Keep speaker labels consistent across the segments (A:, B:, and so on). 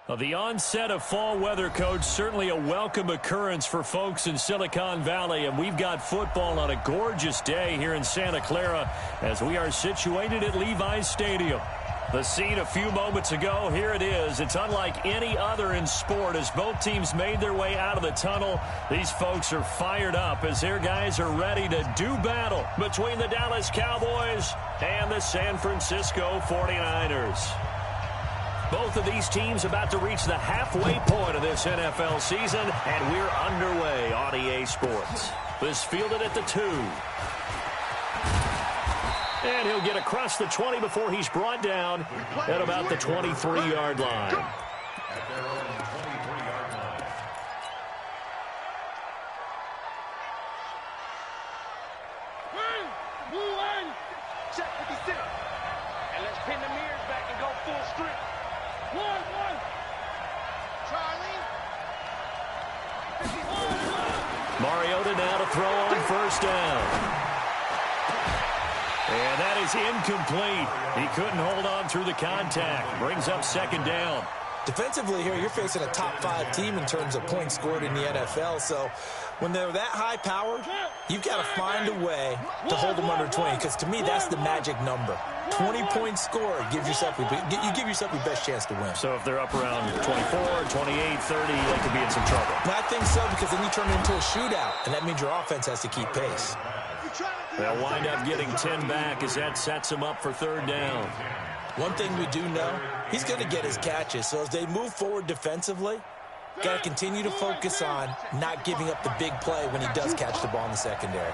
A: Well, the onset of fall weather, Coach, certainly a welcome occurrence for folks in Silicon Valley, and we've got football on a gorgeous day here in Santa Clara as we are situated at Levi's Stadium. The scene a few moments ago, here it is. It's unlike any other in sport as both teams made their way out of the tunnel. These folks are fired up as their guys are ready to do battle between the Dallas Cowboys and the San Francisco 49ers. Both of these teams about to reach the halfway point of this NFL season, and we're underway on EA Sports. This fielded at the 2. And he'll get across the 20 before he's brought down at about the 23-yard line.
B: Check 56. And let's pin the mirrors back and go full strength. One. Charlie.
A: Mariota now to throw on first down. And that is incomplete. He couldn't hold on through the contact. Brings up second down.
C: Defensively here, you're facing a top-5 team in terms of points scored in the NFL. So when they're that high-powered, you've got to find a way to hold them under 20. Because to me, that's the magic number. 20 points scored. You give yourself your best chance to win.
A: So if they're up around 24, 28, 30, they could be in some trouble.
C: And I think so, because then you turn it into a shootout, and that means your offense has to keep pace.
A: They'll wind up getting 10 back as that sets them up for third down.
C: One thing we do know, he's going to get his catches. So as they move forward defensively, got to continue to focus on not giving up the big play when he does catch the ball in the secondary.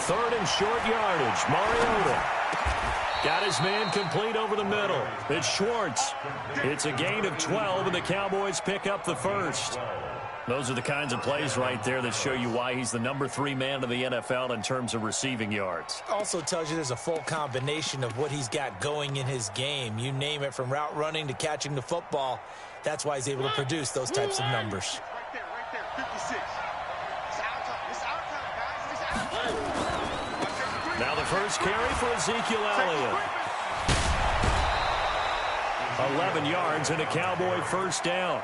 A: Third and short yardage. Mariota got his man complete over the middle. It's Schwartz. It's a gain of 12, and the Cowboys pick up the first. Those are the kinds of plays right there that show you why he's the number 3 man in the NFL in terms of receiving yards.
C: Also tells you there's a full combination of what he's got going in his game. You name it, from route running to catching the football. That's why he's able to produce those types of numbers.
B: Right there, 56. It's our time, guys. It's our time.
A: Now the first carry for Ezekiel Elliott. 11 yards and a Cowboy first down.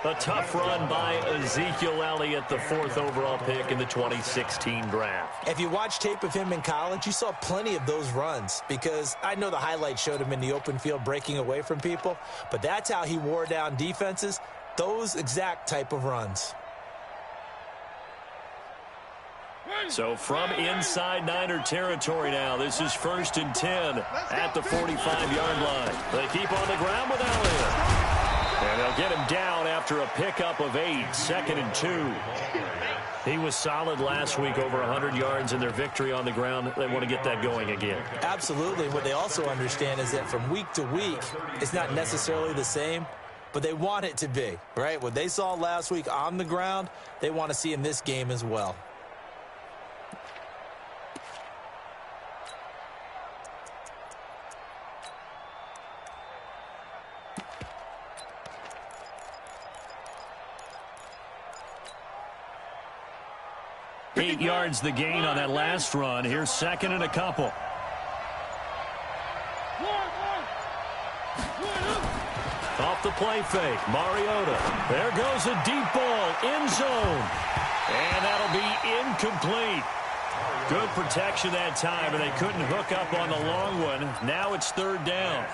A: A tough run by Ezekiel Elliott, the 4th overall pick in the 2016 draft.
C: If you watch tape of him in college, you saw plenty of those runs, because I know the highlights showed him in the open field breaking away from people, but that's how he wore down defenses, those exact type of runs.
A: So from inside Niner territory now, this is 1st and 10 at the 45-yard line. They keep on the ground with Elliott. And they'll get him down after a pickup of 8, 2nd and 2. He was solid last week, over 100 yards in their victory on the ground. They want to get that going again.
C: Absolutely. What they also understand is that from week to week, it's not necessarily the same, but they want it to be, right? What they saw last week on the ground, they want to see in this game as well.
A: Eight yards the gain on that last run. Here's 2nd and a couple. Off the play fake, Mariota. There goes a deep ball, end zone. And that'll be incomplete. Good protection that time, and they couldn't hook up on the long one. Now it's 3rd down.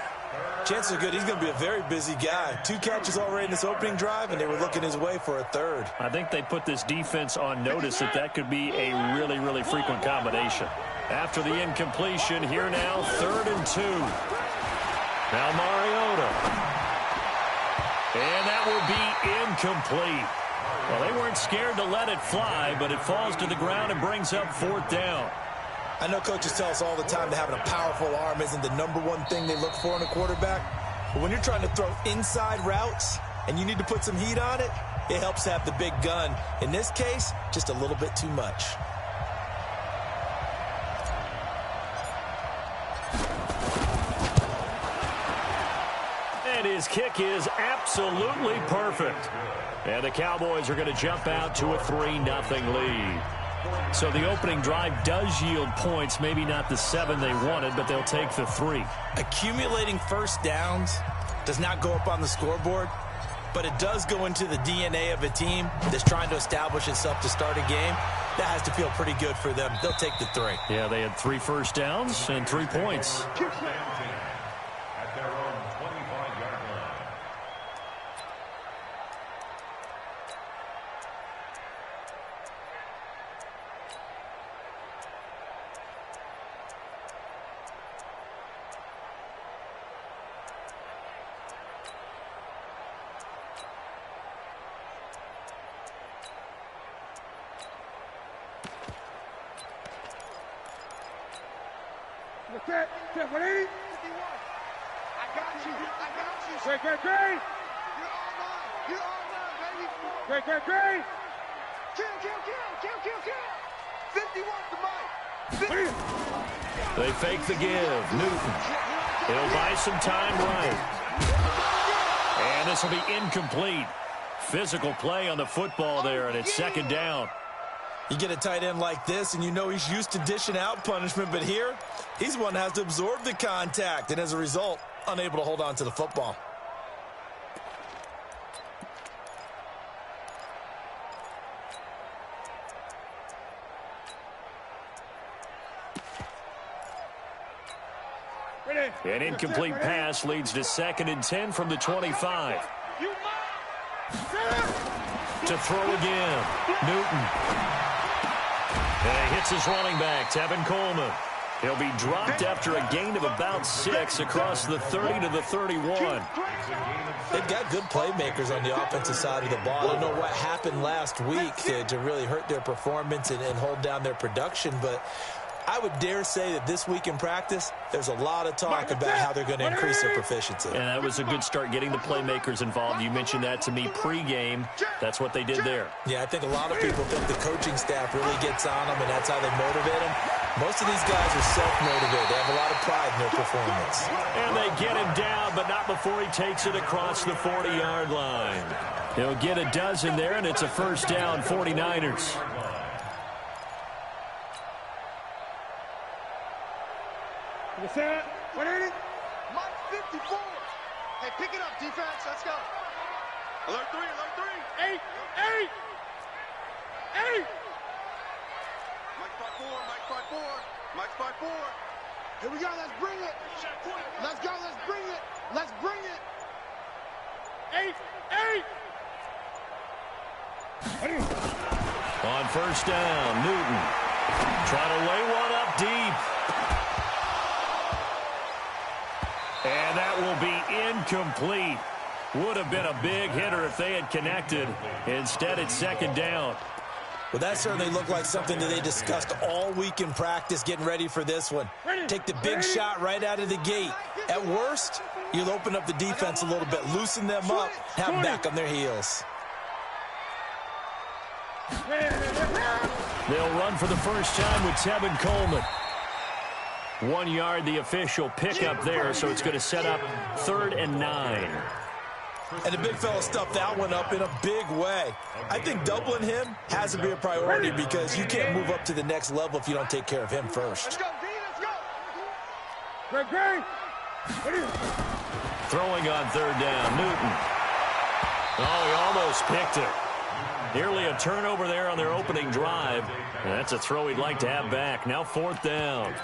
C: Chances are good. He's going to be a very busy guy. 2 catches already in this opening drive, and they were looking his way for a 3rd.
A: I think they put this defense on notice that could be a really, really frequent combination. After the incompletion, here now, 3rd and 2. Now Mariota. And that will be incomplete. Well, they weren't scared to let it fly, but it falls to the ground and brings up 4th down.
C: I know coaches tell us all the time that having a powerful arm isn't the #1 thing they look for in a quarterback. But when you're trying to throw inside routes and you need to put some heat on it, it helps to have the big gun. In this case, just a little bit too much.
A: And his kick is absolutely perfect. And the Cowboys are going to jump out to a 3-0 lead. So the opening drive does yield points, maybe not the 7 they wanted, but they'll take the 3.
C: Accumulating first downs does not go up on the scoreboard, but it does go into the DNA of a team that's trying to establish itself to start a game. That has to feel pretty good for them. They'll take the 3.
A: Yeah, they had 3 first downs and 3 points.
D: At their own 25-yard line.
B: Set, 180. 51. I got you. Great. You're all mine. Baby. Great. Kill. 51 to Mike.
A: They fake the give. Newton. He'll buy some time right. And this will be incomplete. Physical play on the football there, and it's second down.
C: You get a tight end like this, and you know he's used to dishing out punishment, but here, he's the one that has to absorb the contact, and as a result, unable to hold on to the football.
A: An incomplete pass leads to 2nd and 10 from the 25. To throw again. Newton. And he hits his running back, Tevin Coleman. He'll be dropped after a gain of about 6 across the 30 to the 31.
C: They've got good playmakers on the offensive side of the ball. I don't know what happened last week to really hurt their performance and hold down their production, but I would dare say that this week in practice, there's a lot of talk about how they're going to increase their proficiency.
A: And that was a good start, getting the playmakers involved. You mentioned that to me pregame. That's what they did there.
C: Yeah, I think a lot of people think the coaching staff really gets on them, and that's how they motivate them. Most of these guys are self-motivated. They have a lot of pride in their performance.
A: And they get him down, but not before he takes it across the 40-yard line. He'll get a dozen there, and it's a first down, 49ers.
B: Set, 180. Mike 54. Hey, pick it up, defense. Let's go. Alert 3. 8. Mike 5-4. Here we go. Let's bring it. Let's bring it. 8.
A: On first down, Newton trying to lay one up deep. And that will be incomplete. Would have been a big hitter if they had connected. Instead, it's second down.
C: Well, that certainly looked like something that they discussed all week in practice, getting ready for this one. Take the big shot right out of the gate. At worst, you'll open up the defense a little bit, loosen them up, have them back on their heels.
A: They'll run for the first time with Tevin Coleman. 1 yard, the official pickup there, so it's going to set up 3rd and 9.
C: And the big fella stuffed that one up in a big way. I think doubling him has to be a priority because you can't move up to the next level if you don't take care of him first.
B: Let's go. Great.
A: Throwing on 3rd down, Newton. Oh, he almost picked it. Nearly a turnover there on their opening drive. And that's a throw he'd like to have back. Now 4th down.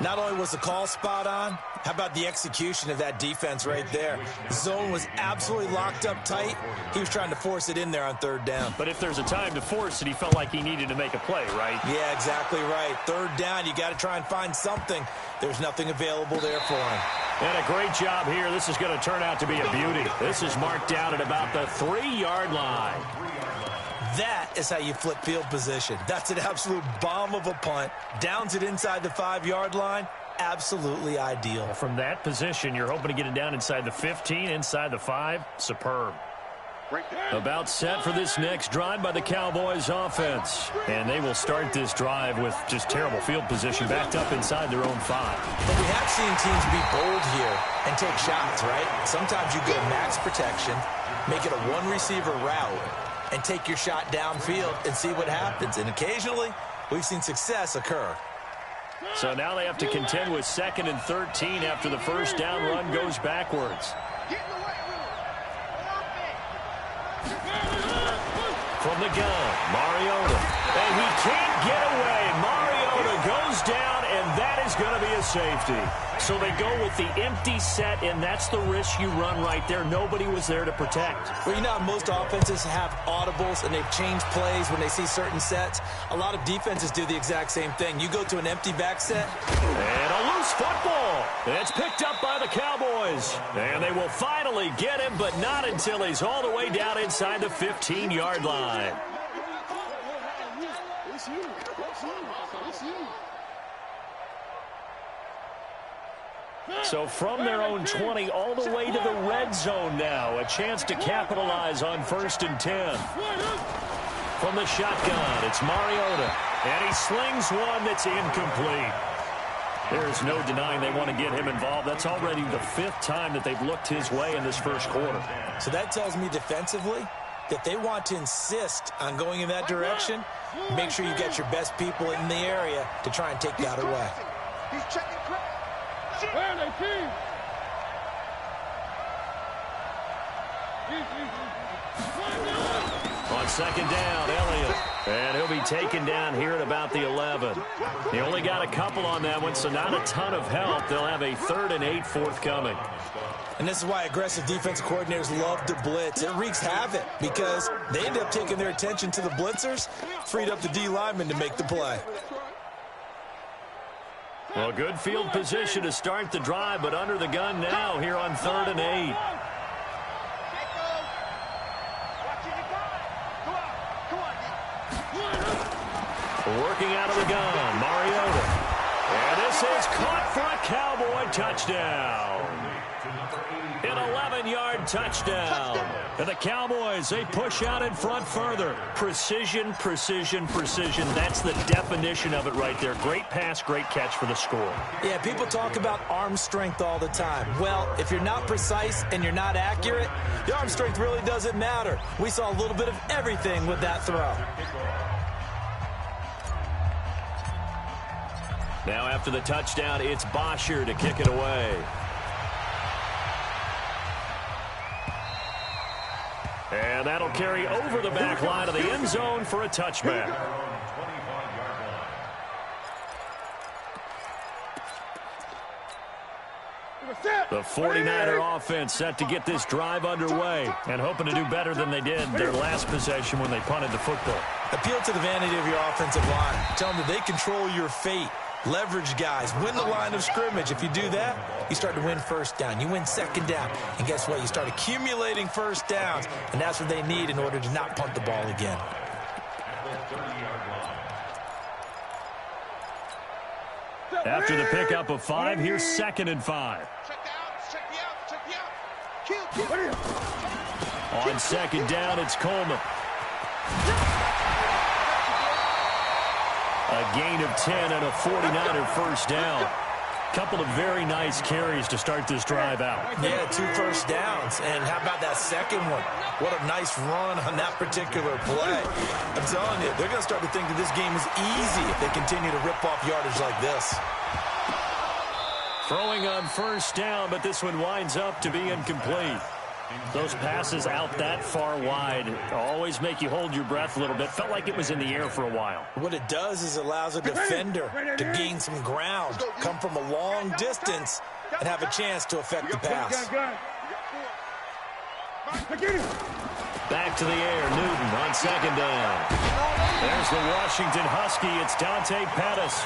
C: Not only was the call spot on, how about the execution of that defense right there? The zone was absolutely locked up tight. He was trying to force it in there on 3rd down.
A: But if there's a time to force it, he felt like he needed to make a play, right?
C: Yeah, exactly right. 3rd down, you got to try and find something. There's nothing available there for him.
A: And a great job here. This is going to turn out to be a beauty. This is marked down at about the 3-yard line.
C: That is how you flip field position. That's an absolute bomb of a punt. Downs it inside the 5-yard line. Absolutely ideal.
A: From that position, you're hoping to get it down inside the 15, inside the 5. Superb. About set for this next drive by the Cowboys offense. And they will start this drive with just terrible field position backed up inside their own 5.
C: But we have seen teams be bold here and take shots, right? Sometimes you go max protection, make it a 1-receiver route, and take your shot downfield and see what happens. And occasionally, we've seen success occur.
A: So now they have to contend with 2nd and 13 after the first down run goes backwards. From the gun, Mariota. And he can't get away. Mariota goes down, and that is going to be a safety. So they go with the empty set, and that's the risk you run right there. Nobody was there to protect.
C: Well, you know how most offenses have audibles, and they've changed plays when they see certain sets. A lot of defenses do the exact same thing. You go to an empty back set.
A: And a loose football. It's picked up by the Cowboys. And they will finally get him, but not until he's all the way down inside the 15-yard line. So from their own 20 all the way to the red zone now. A chance to capitalize on 1st and 10. From the shotgun, it's Mariota. And he slings one that's incomplete. There's no denying they want to get him involved. That's already the 5th time that they've looked his way in this first quarter. So that tells me defensively that they want to insist on going in that direction. Make sure you get your best people in the area to try and take that away.
B: He's checking credit.
E: Where are they, team?
A: On 2nd down, Elliott. And he'll be taken down here at about the 11. He only got a couple on that one, so not a ton of help. They'll have a 3rd and 8 forthcoming.
C: And this is why aggressive defensive coordinators love to blitz. It wreaks havoc because they end up taking their attention to the blitzers, freed up the D lineman to make the play.
A: Well, good field position to start the drive, but under the gun now here on 3rd and 8. Working out of the gun, Mariota. And this is caught for a Cowboy touchdown. An 11-yard touchdown. And the Cowboys, they push out in front further. Precision, precision, precision. That's the definition of it right there. Great pass, great catch for the score.
C: Yeah, people talk about arm strength all the time. Well, if you're not precise and you're not accurate, the arm strength really doesn't matter. We saw a little bit of everything with that throw.
A: Now after the touchdown, it's Bosher to kick it away. And that'll carry over the back line of the end zone for a touchback. The 49er offense set to get this drive underway and hoping to do better than they did their last possession when they punted the football.
C: Appeal to the vanity of your offensive line. Tell them that they control your fate. Leverage guys. Win the line of scrimmage. If you do that, you start to win 1st down. You win 2nd down. And guess what? You start accumulating 1st downs. And that's what they need in order to not punt the ball again.
A: After the pickup of 5, here's 2nd and 5. On 2nd down, it's Coleman. A gain of 10 and a 49er 1st down. Couple of very nice carries to start this drive out.
C: Yeah, 2 1st downs. And how about that second one? What a nice run on that particular play. I'm telling you, they're going to start to think that this game is easy if they continue to rip off yardage like this.
A: Throwing on 1st down, but this one winds up to be incomplete. Those passes out that far wide always make you hold your breath a little bit. Felt like it was in the air for a while.
C: What it does is it allows a defender to gain some ground, come from a long distance, and have a chance to affect the pass.
A: Back to the air, Newton on 2nd down. There's the Washington Husky. It's Dante Pettis.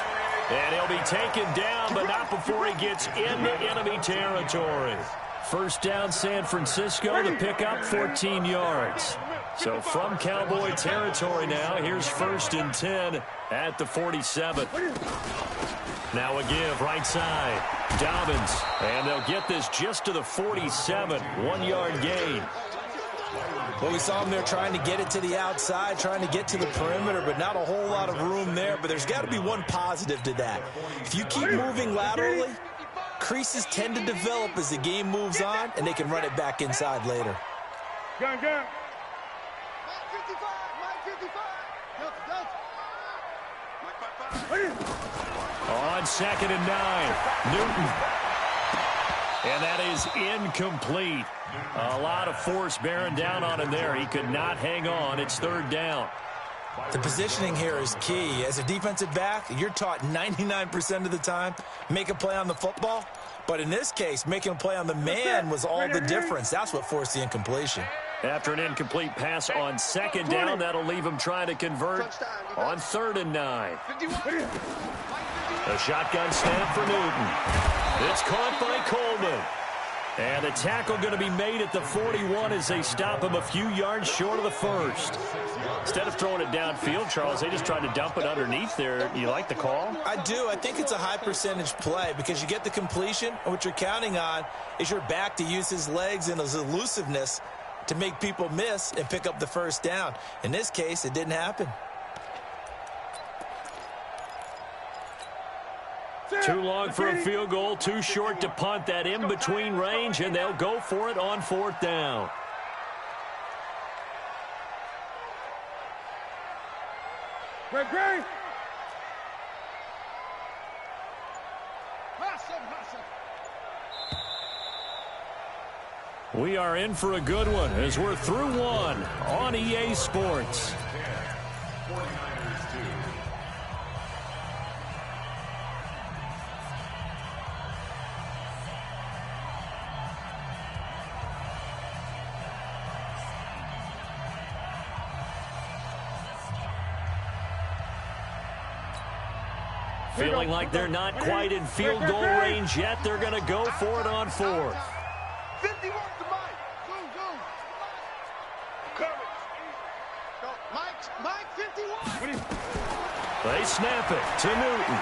A: And he'll be taken down, but not before he gets into enemy territory. 1st down, San Francisco. The pickup, 14 yards. So from Cowboy territory now, here's 1st and 10 at the 47. Now a give, right side. Dobbins. And they'll get this just to the 47. 1-yard gain.
C: Well, we saw him there trying to get it to the outside, trying to get to the perimeter, but not a whole lot of room there. But there's got to be one positive to that. If you keep moving laterally, creases tend to develop as the game moves on, and they can run it back inside later.
A: On 2nd and 9, Newton. And that is incomplete. A lot of force bearing down on him there. He could not hang on. It's 3rd down.
C: The positioning here is key. As a defensive back, you're taught 99% of the time, make a play on the football. But in this case, making a play on the man was all the difference. That's what forced the incompletion.
A: After an incomplete pass on 2nd down, that'll leave him trying to convert on 3rd and 9. A shotgun snap for Newton. It's caught by Coleman. And the tackle going to be made at the 41 as they stop him a few yards short of the first. Instead of throwing it downfield, Charles, they just tried to dump it underneath there. You like the call?
C: I do. I think it's a high percentage play because you get the completion, and what you're counting on is your back to use his legs and his elusiveness to make people miss and pick up the first down. In this case, it didn't happen.
A: Too long for a field goal, too short to punt. That in-between range, and they'll go for it on 4th down.
E: Great.
A: We are in for a good one as we're through one on EA Sports. Feeling like they're not quite in field goal range yet. They're going to go for it on 4th.
B: 51 to Mike. Go. Courage. Go. Mike, 51.
A: They snap it to Newton.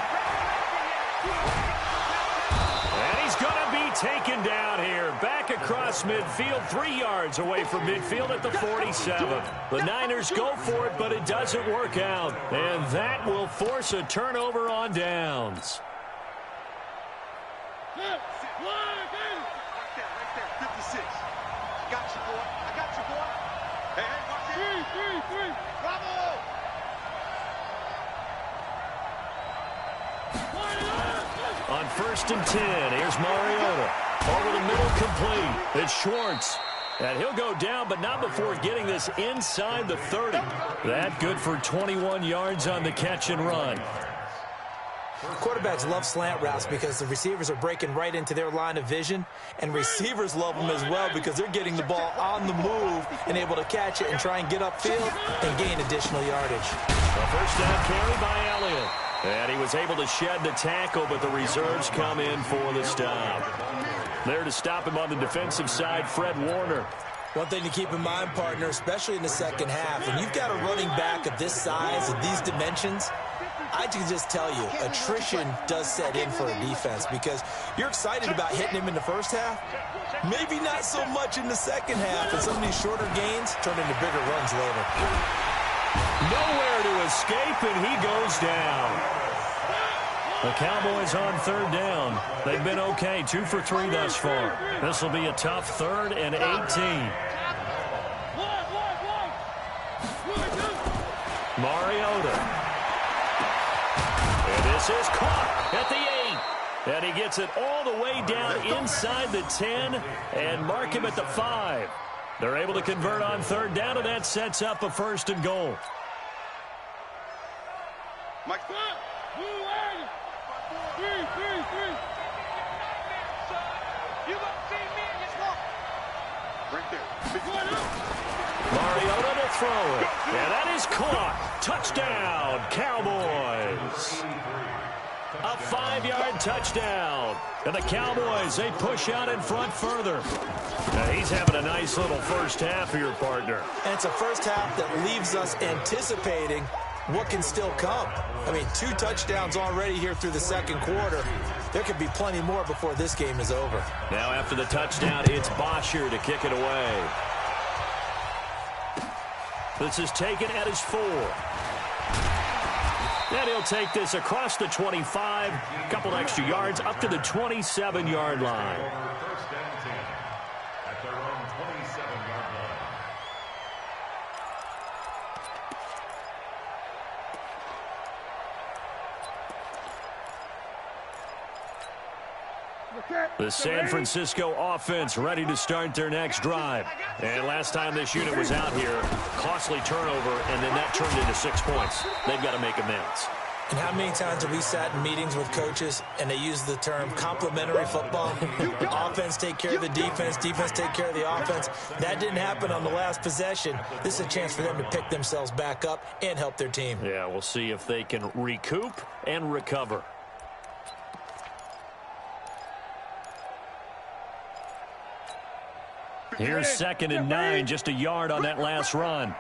A: And he's going to be taken down here. Back across midfield, 3 yards away from midfield at the 47. The Niners go for it, but it doesn't work out. And that will force a turnover on downs.
B: Right there, 56. I got you, boy. Hey, watch it.
E: 3.
B: Bravo.
A: On 1st and 10, here's Mariota. Over the middle, complete. It's Schwartz. And he'll go down, but not before getting this inside the 30. That good for 21 yards on the catch and run.
C: Quarterbacks love slant routes because the receivers are breaking right into their line of vision, and receivers love them as well because they're getting the ball on the move and able to catch it and try and get upfield and gain additional yardage.
A: A first down carry by Elliott. And he was able to shed the tackle, but the reserves come in for the stop. There to stop him on the defensive side, Fred Warner.
C: One thing to keep in mind, partner, especially in the second half, when you've got a running back of this size and these dimensions, I can just tell you, attrition does set in for a defense because you're excited about hitting him in the first half, maybe not so much in the second half, and some of these shorter gains turn into bigger runs later.
A: Nowhere to escape, and he goes down. The Cowboys on 3rd down. They've been okay, 2 for 3 thus far. This will be a tough 3rd and 18. Mariota. And this is caught at the 8. And he gets it all the way down inside the 10 and mark him at the 5. They're able to convert on 3rd down, and that sets up a 1st and goal.
B: Mike.
E: 3.
B: You gonna see me in this one. Right there.
A: Mariota to throw it. And that is caught. Touchdown, Cowboys. A 5-yard touchdown. And the Cowboys, they push out in front further. Now he's having a nice little first half here, partner.
C: And it's a first half that leaves us anticipating what can still come. I mean, 2 touchdowns already here through the second quarter. There could be plenty more before this game is over.
A: Now after the touchdown, it's Bosher to kick it away. This is taken at his 4. And he'll take this across the 25, a couple extra yards, up to the 27-yard line.
D: First and 10 at their own 27-yard
A: The San Francisco offense ready to start their next drive. And last time this unit was out here, costly turnover, and then that turned into 6 points. They've got to make amends.
C: And how many times have we sat in meetings with coaches and they use the term complementary football? Offense take care of the defense, defense take care of the offense. That didn't happen on the last possession. This is a chance for them to pick themselves back up and help their team.
A: Yeah, we'll see if they can recoup and recover. Here's 2nd and 9, just a yard on that last run.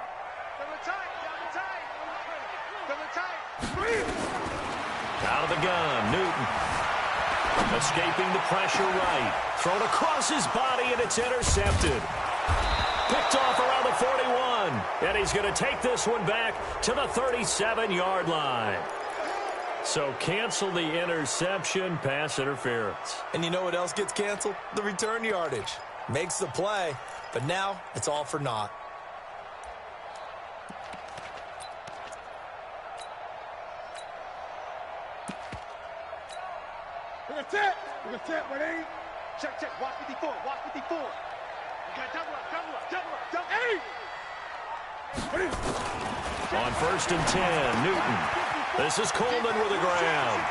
A: Out of the gun, Newton. Escaping the pressure right. Thrown across his body, and it's intercepted. Picked off around the 41. And he's going to take this one back to the 37-yard line. So cancel the interception, pass interference.
C: And you know what else gets canceled? The return yardage. Makes the play, but now it's all for naught.
E: Look at that, buddy.
B: Check. Watch 54. Watch 54. You got double up. Hey!
A: On 1st and 10, Newton. This is Coleman with the ground.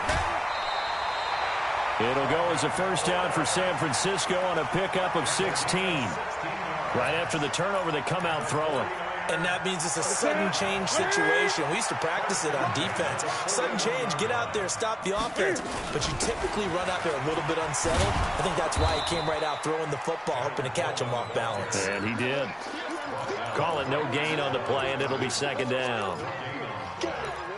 A: It'll go as a first down for San Francisco on a pickup of 16. Right after the turnover, they come out throwing.
C: And that means it's a sudden change situation. We used to practice it on defense. Sudden change, get out there, stop the offense. But you typically run out there a little bit unsettled. I think that's why he came right out throwing the football, hoping to catch him off balance.
A: And he did. Call it no gain on the play, and it'll be 2nd down.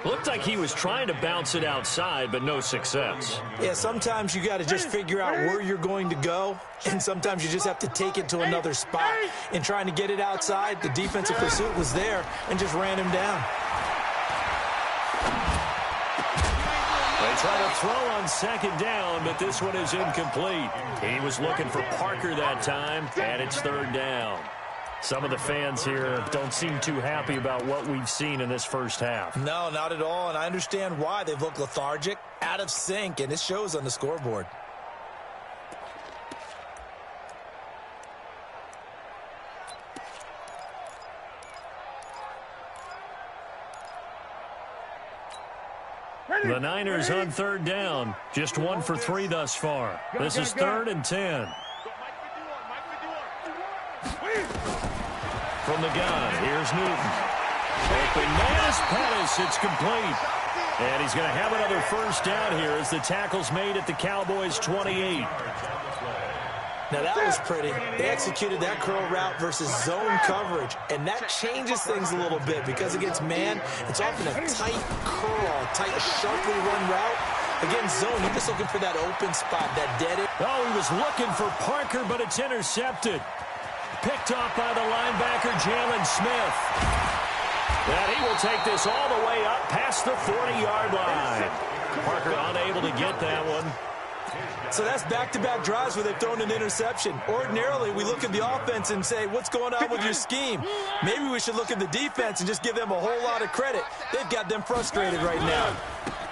A: Looked like he was trying to bounce it outside, but no success.
C: Yeah, sometimes you got to just figure out where you're going to go, and sometimes you just have to take it to another spot. In trying to get it outside, the defensive pursuit was there and just ran him down.
A: They try to throw on 2nd down, but this one is incomplete. He was looking for Parker that time, and it's 3rd down. Some of the fans here don't seem too happy about what we've seen in this first half.
C: No, not at all, and I understand why. They've looked lethargic, out of sync, and it shows on the scoreboard.
A: The Niners on 3rd down. Just 1 for 3 thus far. This is 3rd and 10. From the gun, here's Newton. Open man is Pettis. It's complete. And he's going to have another first down here as the tackle's made at the Cowboys' 28.
C: Now that was pretty. They executed that curl route versus zone coverage, and that changes things a little bit because against man, it's often a tight curl, tight, sharply run route. Against zone, you're just looking for that open spot, that dead end.
A: Oh, he was looking for Parker, but it's intercepted. Picked off by the linebacker, Jalen Smith. And he will take this all the way up past the 40-yard line. Parker unable to get that one.
C: So that's back-to-back drives where they've thrown an interception. Ordinarily, we look at the offense and say, what's going on with your scheme? Maybe we should look at the defense and just give them a whole lot of credit. They've got them frustrated right now.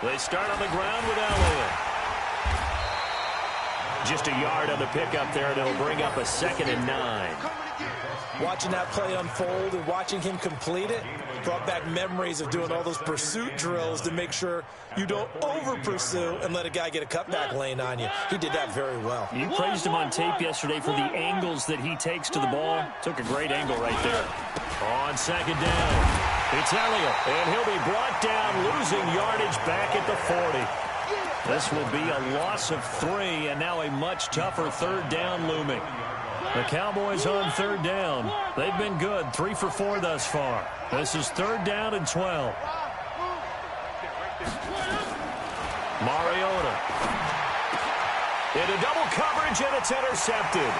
A: They start on the ground with Elliott. Just a yard on the pickup there, and it'll bring up a 2nd and 9.
C: Watching that play unfold and watching him complete it brought back memories of doing all those pursuit drills to make sure you don't over-pursue and let a guy get a cutback lane on you. He did that very well.
A: You praised him on tape yesterday for the angles that he takes to the ball. Took a great angle right there. On 2nd down, it's Elliott, and he'll be brought down, losing yardage back at the 40. This will be a loss of 3, and now a much tougher 3rd down looming. The Cowboys on 3rd down. They've been good, 3 for 4 thus far. This is 3rd down and 12. Mariota. Into double coverage, and it's intercepted.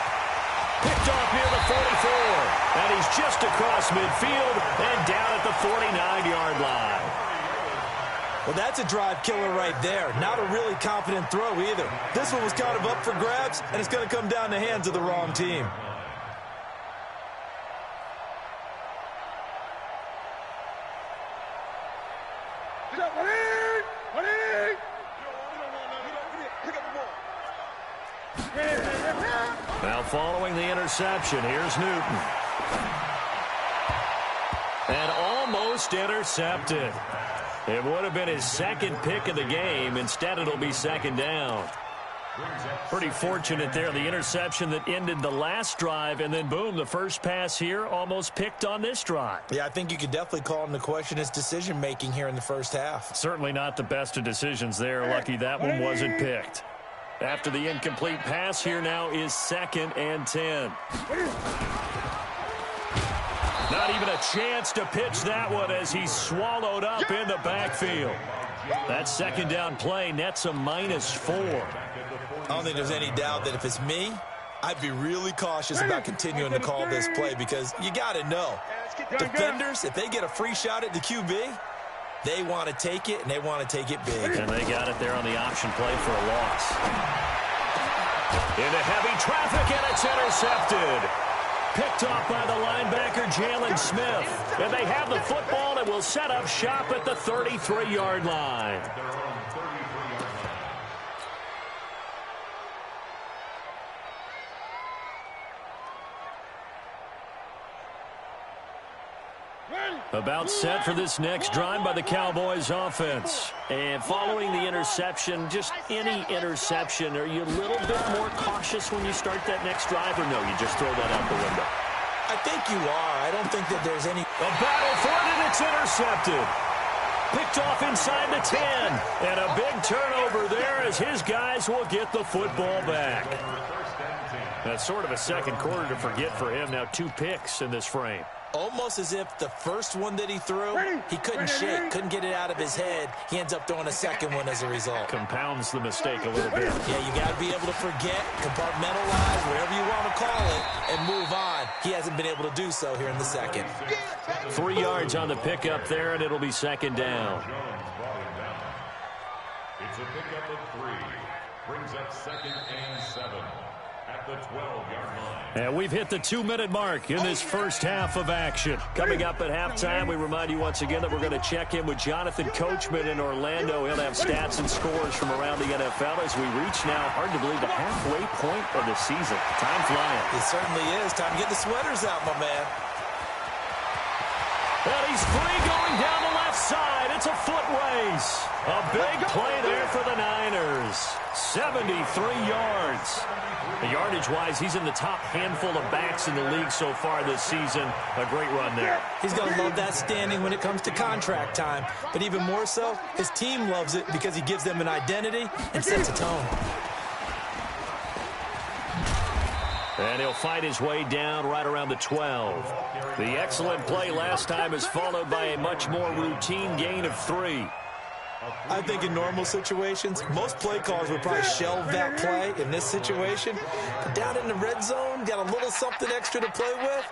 A: Picked off near the 44. And he's just across midfield and down at the 49-yard line.
C: Well, that's a drive killer right there. Not a really confident throw either. This one was kind of up for grabs, and it's going to come down the hands of the wrong team.
A: Now following the interception, here's Newton. And almost intercepted. It would have been his second pick of the game. Instead, it'll be second down. Pretty fortunate there. The interception that ended the last drive, and then, boom, the first pass here almost picked on this drive.
C: Yeah, I think you could definitely call into question his decision-making here in the first half.
A: Certainly not the best of decisions there. Lucky that one wasn't picked. After the incomplete pass, here now is 2nd and 10. Not even a chance to pitch that one as he's swallowed up in the backfield. That second down play nets a -4.
C: I don't think there's any doubt that if it's me, I'd be really cautious about continuing to call this play because you got to know, defenders, if they get a free shot at the QB, they want to take it, and they want to take it big.
A: And they got it there on the option play for a loss. Into heavy traffic, and it's intercepted. Picked off by the linebacker, Jalen Smith. And they have the football and will set up shop at the 33-yard line. About set for this next drive by the Cowboys offense. And following the interception, just any interception, are you a little bit more cautious when you start that next drive, or no, you just throw that out the window?
C: I think you are. I don't think that there's any...
A: A battle for it, and it's intercepted. Picked off inside the 10. And a big turnover there as his guys will get the football back. That's sort of a second quarter to forget for him. Now 2 picks in this frame.
C: Almost as if the first one that he threw, he couldn't shake, couldn't get it out of his head. He ends up throwing a second one as a result.
A: Compounds the mistake a little bit.
C: Yeah, you got to be able to forget, compartmentalize, whatever you want to call it, and move on. He hasn't been able to do so here in the second.
A: 3 yards on the pickup there, and it'll be second down.
D: It's a pickup of 3. Brings up 2nd and 7 at the 12-yard line.
A: And we've hit the 2-minute mark in this first half of action. Coming up at halftime, we remind you once again that we're going to check in with Jonathan Coachman in Orlando. He'll have stats and scores from around the NFL as we reach now, hard to believe, the halfway point of the season. Time flying.
C: It certainly is. Time to get the sweaters out, my man.
A: And he's free going down the left side. It's a foot race. A big play there for the Niners. 73 yards. Yardage-wise, he's in the top handful of backs in the league so far this season. A great run there.
C: He's going to love that standing when it comes to contract time. But even more so, his team loves it because he gives them an identity and sets a tone.
A: And he'll fight his way down right around the 12. The excellent play last time is followed by a much more routine gain of 3.
C: I think in normal situations, most play calls would probably shelve that play in this situation. But down in the red zone, got a little something extra to play with.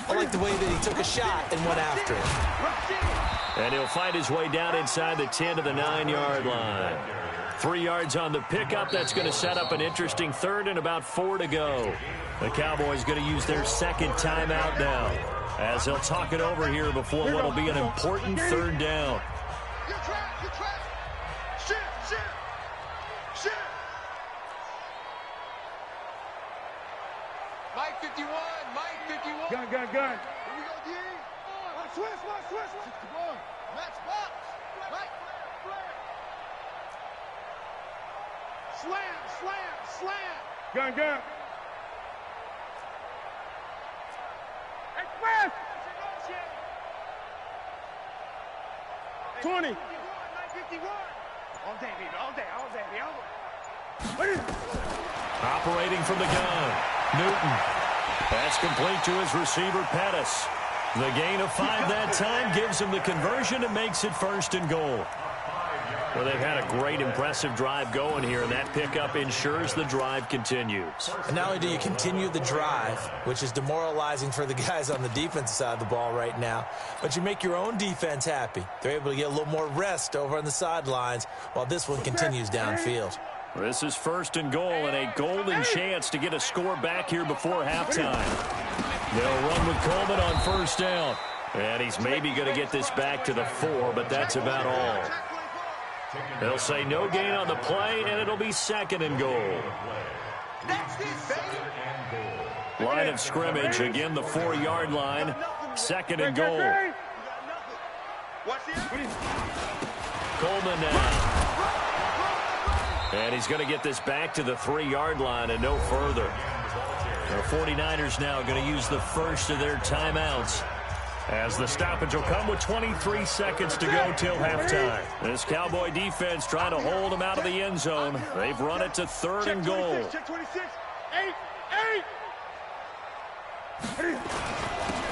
C: I like the way that he took a shot and went after it.
A: And he'll find his way down inside the 10 to the 9-yard line. 3 yards on the pickup. That's going to set up an interesting third and about 4 to go. The Cowboys going to use their second timeout now as they'll talk it over here before what will be an important third down.
B: Mike 51, Mike 51.
E: Gun.
B: Here we go, D. Switch. Match box. Mike. Slam.
E: Gun. Express. 20.
B: 51. All day, baby.
A: Operating from the gun, Newton. That's complete to his receiver, Pettis. The gain of 5 that time gives him the conversion and makes it 1st and goal. Well, they've had a great, impressive drive going here, and that pickup ensures the drive continues.
C: And not only do you continue the drive, which is demoralizing for the guys on the defensive side of the ball right now, but you make your own defense happy. They're able to get a little more rest over on the sidelines while this one continues downfield.
A: This is 1st and goal and a golden chance to get a score back here before halftime. They'll run with Coleman on 1st down. And he's maybe going to get this back to the 4, but that's about all. They'll say no gain on the play, and it'll be second and goal. Line of scrimmage, again the 4-yard line. Second and goal. Coleman now. And he's going to get this back to the 3-yard line and no further. The 49ers now going to use the first of their timeouts, as the stoppage will come with 23 seconds to go till halftime. This Cowboy defense trying to hold them out of the end zone. They've run it to third and goal.
E: Check 26. 8.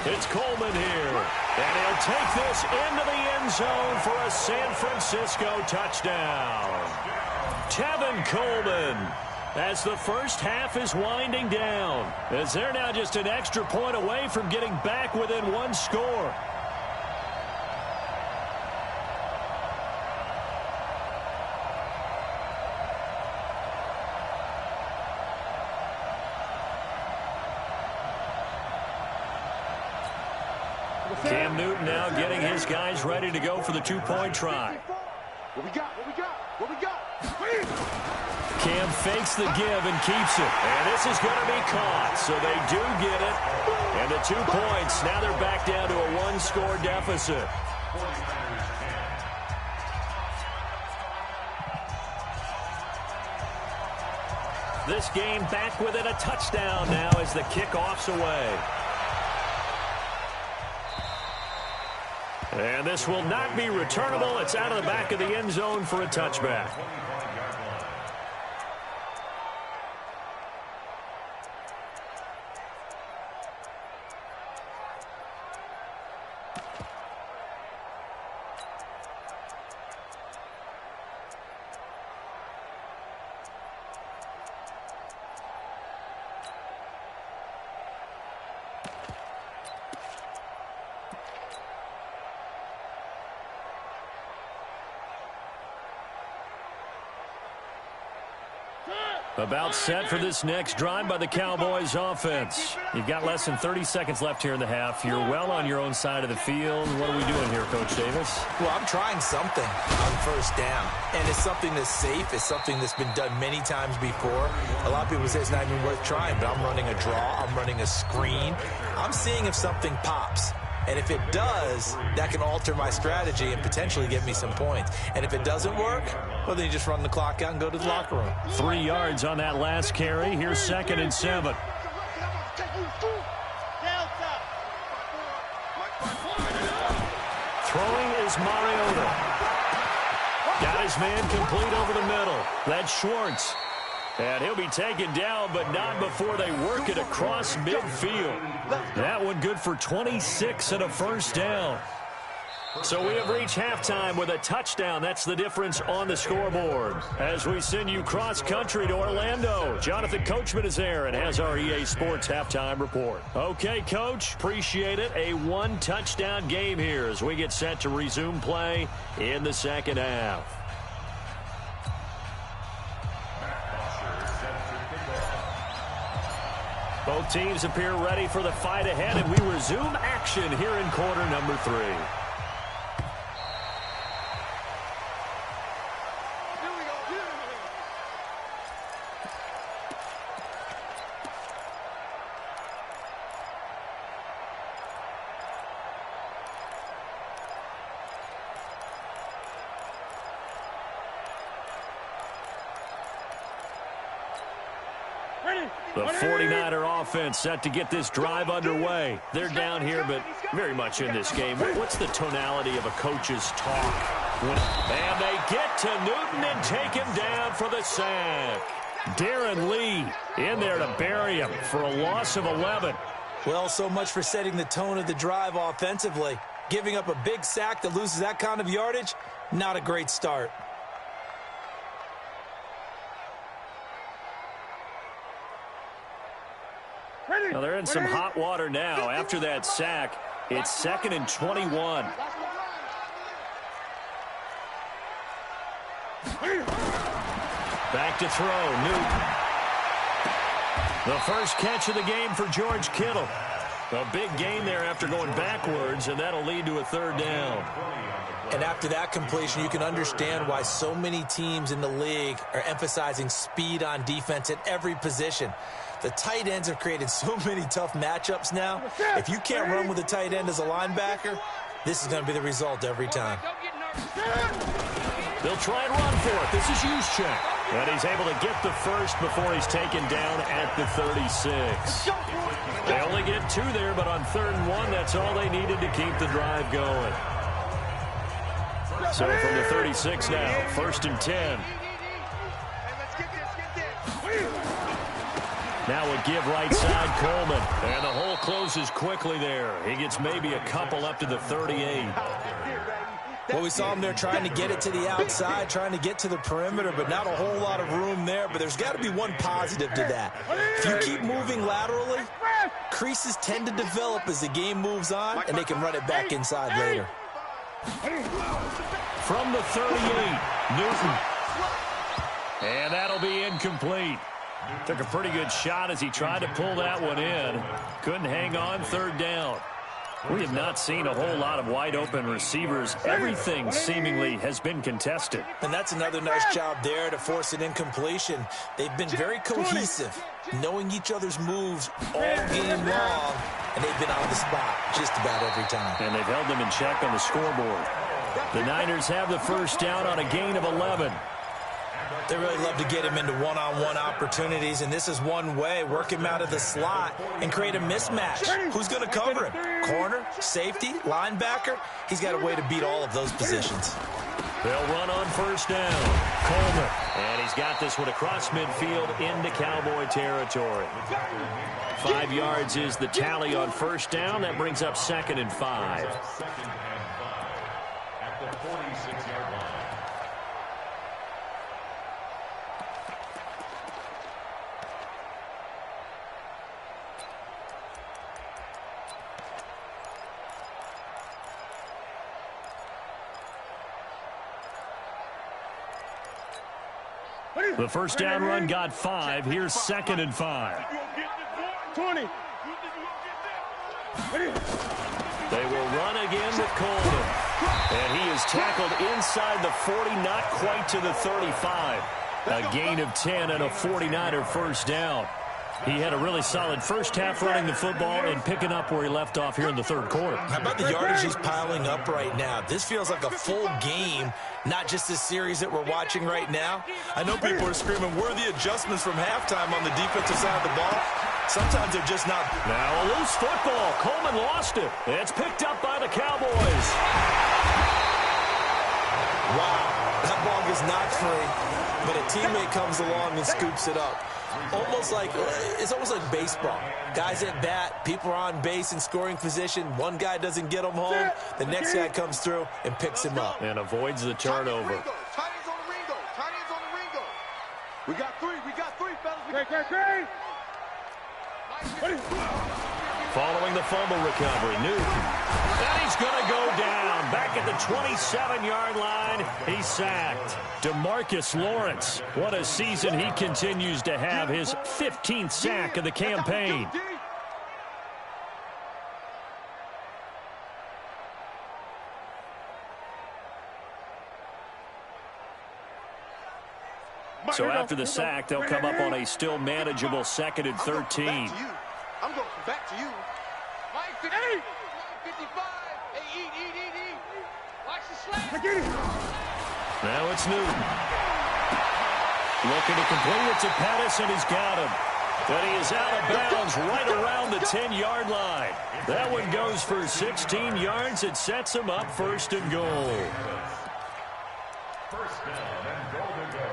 A: It's Coleman here, and he'll take this into the end zone for a San Francisco touchdown. Tevin Coleman, as the first half is winding down, as they're now just an extra point away from getting back within one score. Cam Newton now getting his guys ready to go for the 2-point try.
E: What we got?
A: Cam fakes the give and keeps it. And this is going to be caught, so they do get it. And the 2 points, now they're back down to a 1-score deficit. This game back within a touchdown now as the kickoff's away. And this will not be returnable. It's out of the back of the end zone for a touchback. About set for this next drive by the Cowboys offense. You've got less than 30 seconds left here in the half. You're well on your own side of the field. What are we doing here, Coach Davis?
C: Well, I'm trying something on first down. And it's something that's safe. It's something that's been done many times before. A lot of people say it's not even worth trying, but I'm running a draw. I'm running a screen. I'm seeing if something pops. And if it does, that can alter my strategy and potentially get me some points. And if it doesn't work, well, then you just run the clock out and go to the locker room.
A: 3 yards on that last carry. Here's 2nd and 7. Throwing is Mariota. Got his man complete over the middle. That's Schwartz. And he'll be taken down, but not before they work it across midfield. That one good for 26 and a first down. So we have reached halftime with a touchdown. That's the difference on the scoreboard. As we send you cross-country to Orlando, Jonathan Coachman is there and has our EA Sports halftime report. Okay, Coach, appreciate it. A 1-touchdown game here as we get set to resume play in the second half. Both teams appear ready for the fight ahead, and we resume action here in quarter number 3. The 49er offense set to get this drive underway. They're down here, but very much in this game. What's the tonality of a coach's talk? And they get to Newton and take him down for the sack. Darren Lee in there to bury him for a loss of 11.
C: Well, so much for setting the tone of the drive offensively. Giving up a big sack that loses that kind of yardage, not a great start.
A: Well, they're in some hot water now. After that sack, it's 2nd and 21. Back to throw, Newton. The first catch of the game for George Kittle. A big gain there after going backwards, and that'll lead to a 3rd down.
C: And after that completion, you can understand why so many teams in the league are emphasizing speed on defense at every position. The tight ends have created so many tough matchups now. If you can't run with a tight end as a linebacker, this is going to be the result every time.
A: They'll try and run for it. This is Juszczyk. And he's able to get the first before he's taken down at the 36. They only get 2 there, but on 3rd and 1, that's all they needed to keep the drive going. So from the 36 now, 1st and 10. Now a give right side, Coleman. And the hole closes quickly there. He gets maybe a couple up to the 38.
C: Well, we saw him there trying to get it to the outside, trying to get to the perimeter, but not a whole lot of room there. But there's got to be one positive to that. If you keep moving laterally, creases tend to develop as the game moves on, and they can run it back inside later.
A: From the 38, Newton. And that'll be incomplete. Took a pretty good shot as he tried to pull that one in. Couldn't hang on, 3rd down. We have not seen a whole lot of wide-open receivers. Everything seemingly has been contested.
C: And that's another nice job there to force an incompletion. They've been very cohesive, knowing each other's moves all game long, and they've been on the spot just about every time.
A: And they've held them in check on the scoreboard. The Niners have the 1st down on a gain of 11.
C: They really love to get him into one-on-one opportunities, and this is one way. Work him out of the slot and create a mismatch. Who's going to cover him? Corner, safety, linebacker? He's got a way to beat all of those positions.
A: They'll run on 1st down. Coleman. And he's got this one across midfield into Cowboy territory. 5 yards is the tally on 1st down. That brings up 2nd and 5.
D: At the 46-yard line.
A: The 1st down run got 5. Here's 2nd and 5.
B: 20.
A: They will run again with Coleman. And he is tackled inside the 40, not quite to the 35. A gain of 10 and a 49er 1st down. He had a really solid first half running the football and picking up where he left off here in the 3rd quarter.
C: How about the yardage he's piling up right now? This feels like a full game, not just this series that we're watching right now. I know people are screaming, where are the adjustments from halftime on the defensive side of the ball? Sometimes they're just not.
A: Now a loose football. Coleman lost it. It's picked up by the Cowboys.
C: Wow, that ball gets knocked free, but a teammate comes along and scoops it up. It's almost like baseball. Guys at bat, people are on base in scoring position. One guy doesn't get him home. The next guy comes through and picks him up.
A: And avoids the turnover.
B: Tight ends on the Ringo. Tight ends on the Ringo. We got 3, fellas.
A: Following the fumble recovery, Newton. And he's going to go down. Back at the 27-yard line, he's sacked. DeMarcus Lawrence. What a season he continues to have. His 15th sack of the campaign. So after the sack, they'll come up on a still manageable 2nd and 13.
B: I'm going back to you. Mike 50, 55. Hey, eat. Watch the slash.
A: Now it's Newton. Looking to complete it to Pettis, and he's got him. But he is out of bounds right around the 10-yard line. That one goes for 16 yards. It sets him up 1st and goal.
D: 1st down and goal to go.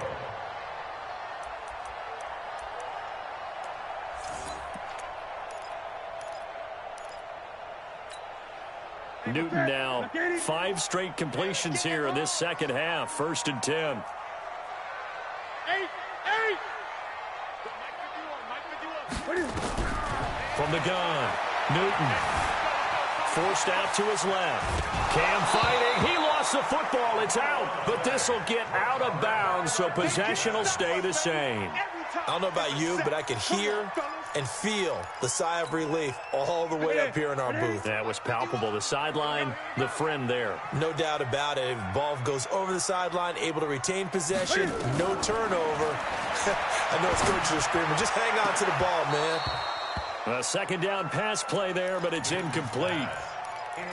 A: Newton now 5 straight completions here in this 2nd half. 1st and 10. From the gun, Newton forced out to his left. Cam fighting. He lost the football. It's out, but this will get out of bounds, so possession will stay the same.
C: I don't know about you, but I could hear and feel the sigh of relief all the way up here in our booth.
A: That was palpable. The sideline, the friend there.
C: No doubt about it. Ball goes over the sideline, able to retain possession, no turnover. I know it's coaches are screaming, just hang on to the ball, man.
A: A second down pass play there, but it's incomplete.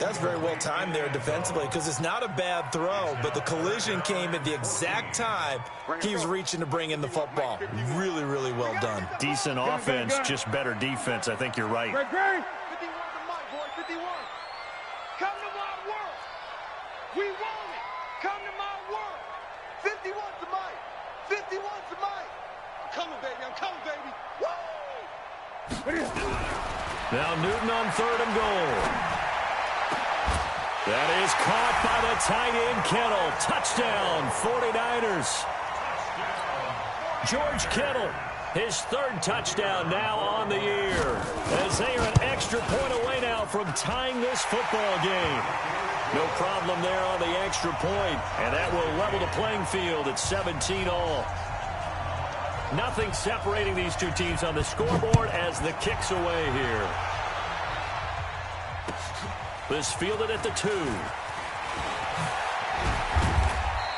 C: That's very well timed there defensively because it's not a bad throw, but the collision came at the exact time he was reaching to bring in the football. Really, really well done.
A: Decent offense, just better defense. I think you're right.
B: 51 to Mike, boy, 51. Come to my world. We want it. Come to my world. 51 to Mike. 51 to Mike. I'm coming, baby. I'm coming, baby. Woo!
A: Now Newton on 3rd and goal. That is caught by the tight end, Kittle. Touchdown, 49ers. George Kittle, his 3rd touchdown now on the year, as they are an extra point away now from tying this football game. No problem there on the extra point, and that will level the playing field at 17 all. Nothing separating these two teams on the scoreboard as the kick's away here. This fielded at the 2.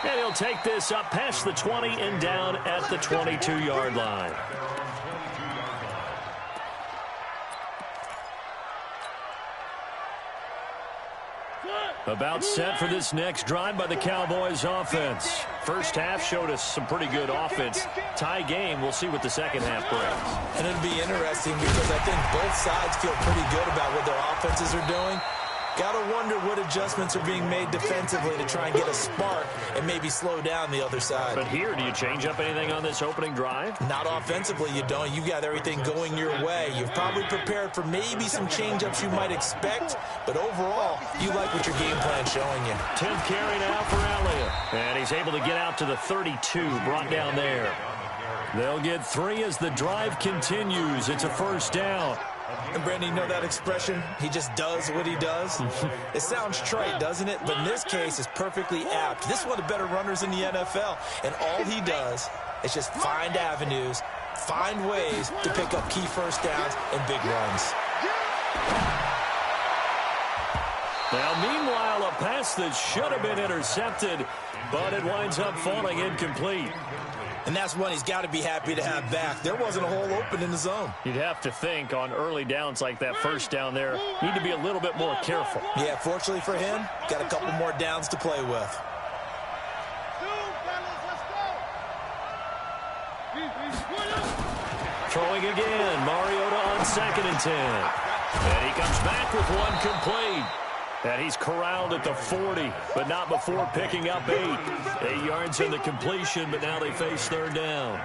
A: And he'll take this up past the 20 and down at the 22-yard line. About set for this next drive by the Cowboys offense. First half showed us some pretty good offense. Tie game, we'll see what the second half brings.
C: And it'll be interesting because I think both sides feel pretty good about what their offenses are doing. Got to wonder what adjustments are being made defensively to try and get a spark and maybe slow down the other side.
A: But here, do you change up anything on this opening drive?
C: Not offensively, you don't. You got everything going your way. You've probably prepared for maybe some change-ups you might expect, but overall, you like what your game plan's showing you.
A: 10th carry now for Elliott. And he's able to get out to the 32, brought down there. They'll get 3 as the drive continues. It's a first down.
C: And Brandon, you know that expression? He just does what he does? It sounds trite, doesn't it? But in this case, it's perfectly apt. This is one of the better runners in the NFL. And all he does is just find avenues, find ways to pick up key first downs and big runs.
A: Now, meanwhile, a pass that should have been intercepted, but it winds up falling incomplete.
C: And that's one he's got to be happy to have back. There wasn't a hole open in the zone.
A: You'd have to think on early downs like that first down there, need to be a little bit more careful.
C: Yeah, fortunately for him, got a couple more downs to play with.
A: Throwing again, Mariota on 2nd and 10. And he comes back with one complete. And he's corralled at the 40, but not before picking up 8. 8 yards in the completion, but now they face 3rd down.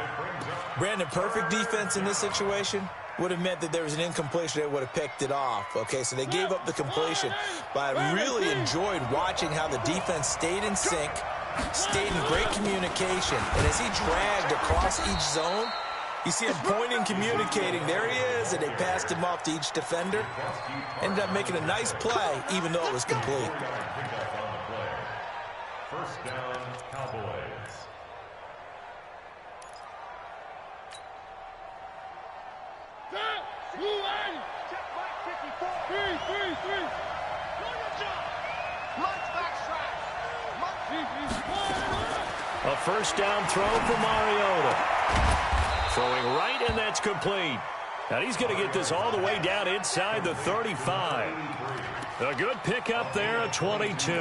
C: Brandon, perfect defense in this situation would have meant that there was an incompletion. They would have picked it off. Okay, so they gave up the completion. But I really enjoyed watching how the defense stayed in sync, stayed in great communication. And as he dragged across each zone, you see him pointing, communicating. There he is, and they passed him off to each defender. Ended up making a nice play, even though it was complete.
D: First down, Cowboys.
A: A first down throw for Mariota. Throwing right, and that's complete. And he's going to get this all the way down inside the 35. A good pickup there at 22.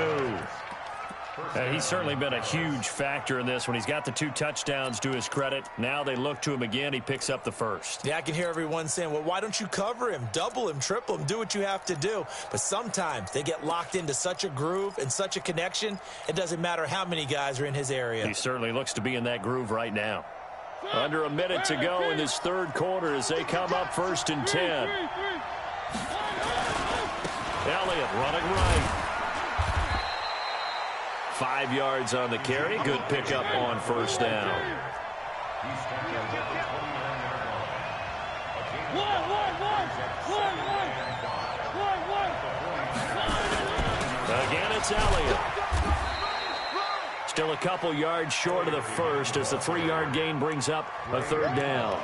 A: And he's certainly been a huge factor in this when he's got the 2 touchdowns to his credit. Now they look to him again. He picks up the first.
C: Yeah, I can hear everyone saying, well, why don't you cover him, double him, triple him, do what you have to do. But sometimes they get locked into such a groove and such a connection, it doesn't matter how many guys are in his area.
A: He certainly looks to be in that groove right now. Under a minute to go in this 3rd quarter as they come up 1st and 10. Elliott running right. 5 yards on the carry. Good pickup on first down. Again, it's Elliott. Still a couple yards short of the first as the 3-yard gain brings up a third down.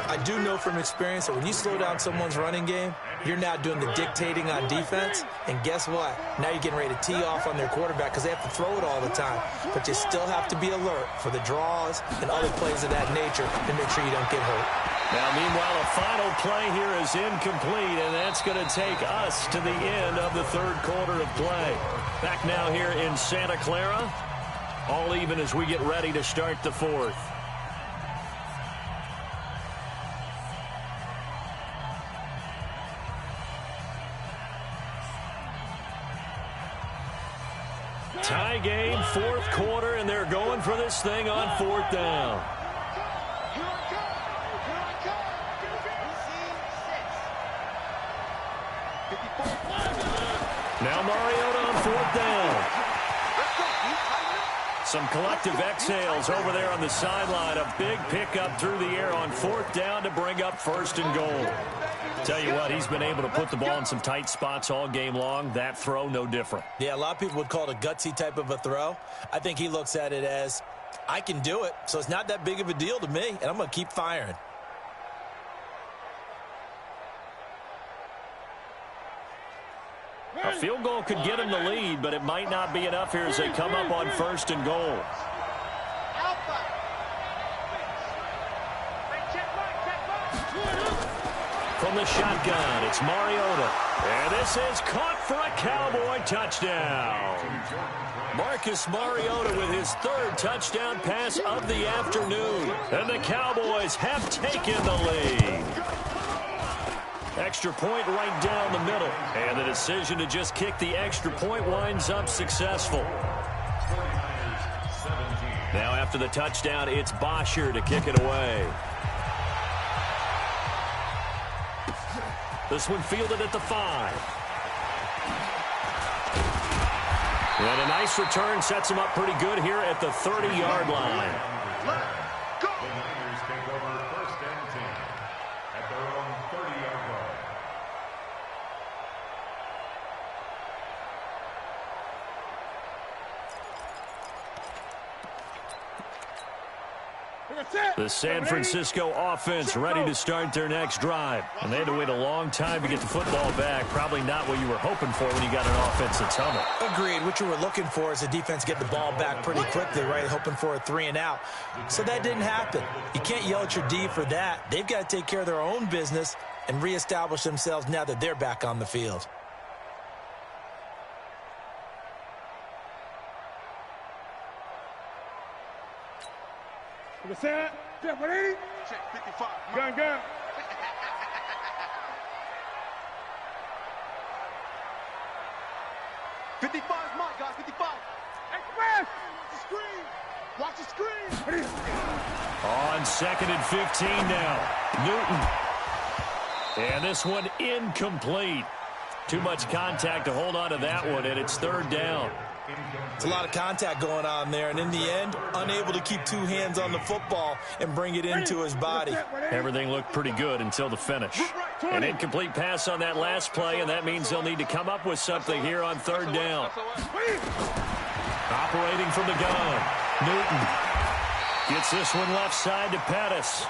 C: I do know from experience that when you slow down someone's running game, you're now doing the dictating on defense. And guess what? Now you're getting ready to tee off on their quarterback because they have to throw it all the time. But you still have to be alert for the draws and other plays of that nature to make sure you don't get hurt.
A: Now, meanwhile, a final play here is incomplete, and that's going to take us to the end of the third quarter of play. Back now here in Santa Clara, all even as we get ready to start the fourth. Tie game, fourth quarter, and they're going for this thing on fourth down. Now Mariota on fourth down. Some collective exhales over there on the sideline. A big pickup through the air on fourth down to bring up first and goal. Tell you what, he's been able to put the ball in some tight spots all game long. That throw, no different.
C: Yeah, a lot of people would call it a gutsy type of a throw. I think he looks at it as, I can do it, so it's not that big of a deal to me, and I'm going to keep firing.
A: A field goal could get him the lead, but it might not be enough here as they come up on first and goal. From the shotgun, it's Mariota. And this is caught for a Cowboy touchdown. Marcus Mariota with his third touchdown pass of the afternoon. And the Cowboys have taken the lead. Extra point right down the middle. And the decision to just kick the extra point winds up successful. Now after the touchdown, it's Bosher to kick it away. This one fielded at the 5. And a nice return sets him up pretty good here at the 30-yard line.
D: The Niners take over first and 10 at their own 30-yard line.
A: The San Francisco offense ready to start their next drive. And they had to wait a long time to get the football back. Probably not what you were hoping for when you got an offense that's humming.
C: Agreed. What you were looking for is the defense get the ball back pretty quickly, right? Hoping for a 3 and out. So that didn't happen. You can't yell at your D for that. They've got to take care of their own business and reestablish themselves now that they're back on the field.
E: Check 55. Gun. 55 is mine, guys. 55. Express. Screen. Watch the screen.
A: On second and 15 now. Newton. And this one incomplete. Too much contact to hold on to that one, and it's third down.
C: It's a lot of contact going on there, and in the end, unable to keep two hands on the football and bring it into his body.
A: Everything looked pretty good until the finish. An incomplete pass on that last play, and that means they'll need to come up with something here on third down. Operating from the gun, Newton gets this one left side to Pettis.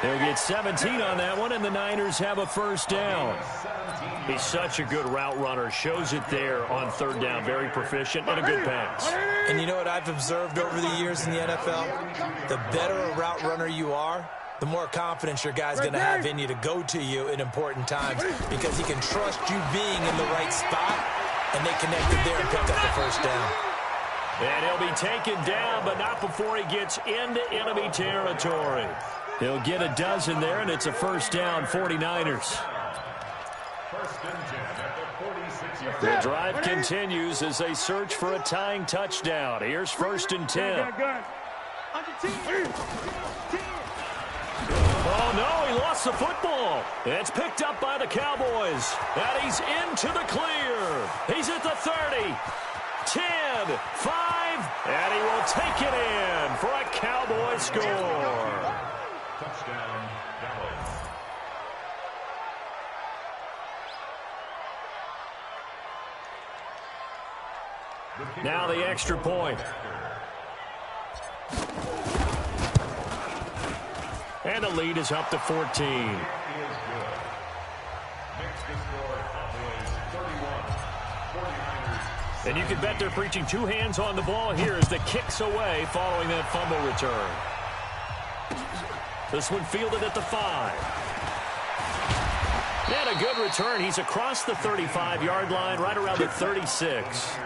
A: They'll get 17 on that one, and the Niners have a first down. He's such a good route runner. Shows it there on third down. Very proficient and a good pass.
C: And you know what I've observed over the years in the NFL? The better a route runner you are, the more confidence your guy's going to have in you to go to you in important times because he can trust you being in the right spot, and they connected there and picked up the first down.
A: And he'll be taken down, but not before he gets into enemy territory. He'll get a dozen there, and it's a first down, 49ers.
D: First and 10 at the 46-yard
A: The drive continues as they search for a tying touchdown. Here's first and 10. Oh, no, he lost the football. It's picked up by the Cowboys. And he's into the clear. He's at the 30, 10, 5, and he will take it in for a Cowboy score.
D: touchdown, Dallas.
A: Now the extra point. And the lead is up to 14. And you can bet they're preaching two hands on the ball here as the kicks away following that fumble return. This one fielded at the 5. And a good return. He's across the 35-yard line, right around the 36.